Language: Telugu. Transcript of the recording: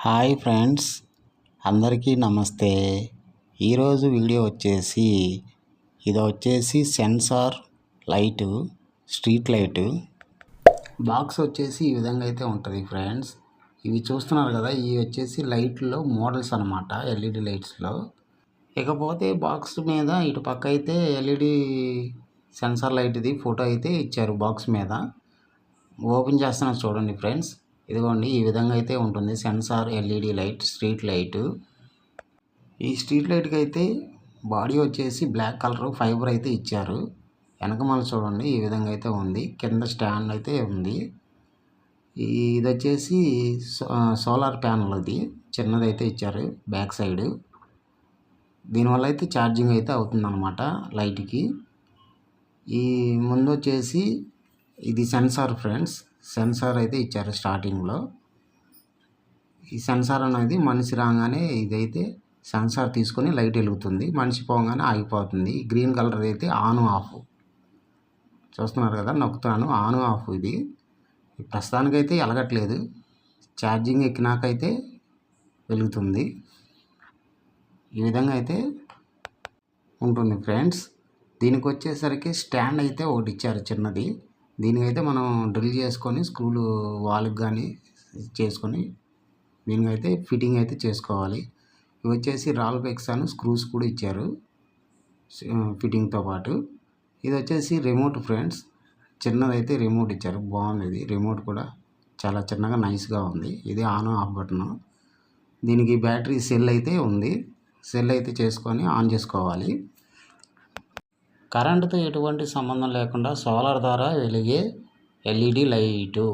హాయ్ ఫ్రెండ్స్, అందరికీ నమస్తే. ఈరోజు వీడియో వచ్చేసి sensor light, street light box వచ్చేసి ఈ విధంగా అయితే ఉంటుంది ఫ్రెండ్స్. ఇవి చూస్తున్నారు కదా, ఇవి వచ్చేసి లైట్లో మోడల్స్ అన్నమాట, ఎల్ఈడి లైట్స్లో. ఇకపోతే బాక్స్ మీద ఇటు పక్క అయితే ఎల్ఈడి సెన్సార్ లైట్ది ఫోటో అయితే ఇచ్చారు బాక్స్ మీద. ఓపెన్ చేస్తున్నారు చూడండి ఫ్రెండ్స్. ఇదిగోండి, ఈ విధంగా అయితే ఉంటుంది sensor LED light, street light. ఈ స్ట్రీట్ లైట్కి అయితే బాడీ వచ్చేసి బ్లాక్ కలర్ ఫైబర్ అయితే ఇచ్చారు. వెనకమాల చూడండి ఈ విధంగా అయితే ఉంది, కింద స్టాండ్ అయితే ఉంది. ఇది వచ్చేసి సోలార్ ప్యానల్, ఇది చిన్నదైతే ఇచ్చారు బ్యాక్ సైడ్. దీనివల్ల అయితే ఛార్జింగ్ అయితే అవుతుందన్నమాట లైట్కి. ఈ ముందు వచ్చేసి ఇది సెన్సార్ ఫ్రెండ్స్, సెన్సార్ అయితే ఇచ్చారు స్టార్టింగ్లో. ఈ సెన్సార్ అనేది మనిషి రాగానే ఇదైతే సెన్సార్ తీసుకొని లైట్ వెలుగుతుంది, మనిషి పోగానే ఆగిపోతుంది. గ్రీన్ కలర్ అయితే ఆన్ ఆఫ్ చూస్తున్నారు కదా, నొక్కుతాను ఆన్ ఆఫ్. ఇది ప్రస్తుతానికైతే వెలగట్లేదు, ఛార్జింగ్ ఎక్కినాకైతే వెలుగుతుంది. ఈ విధంగా అయితే ఉంటుంది ఫ్రెండ్స్. దీనికి వచ్చేసరికి స్టాండ్ అయితే ఒకటి ఇచ్చారు చిన్నది. దీనికైతే మనం డ్రిల్ చేసుకొని స్క్రూలు వాల్కి కానీ చేసుకొని దీనికైతే ఫిట్టింగ్ అయితే చేసుకోవాలి. ఇవి వచ్చేసి రాల్ పెక్స్ అని స్క్రూస్ కూడా ఇచ్చారు ఫిట్టింగ్తో పాటు. ఇది వచ్చేసి రిమోట్ ఫ్రెండ్స్, చిన్నదైతే రిమోట్ ఇచ్చారు, బాగుంది. ఇది రిమోట్ కూడా చాలా చిన్నగా నైస్గా ఉంది. ఇది ఆన్ ఆఫ్ బటన్. దీనికి బ్యాటరీ సెల్ అయితే ఉంది, సెల్ అయితే చేసుకొని ఆన్ చేసుకోవాలి. కరెంటుతో ఎటువంటి సంబంధం లేకుండా సోలార్ ద్వారా వెలిగే ఎల్ఈడి లైటు.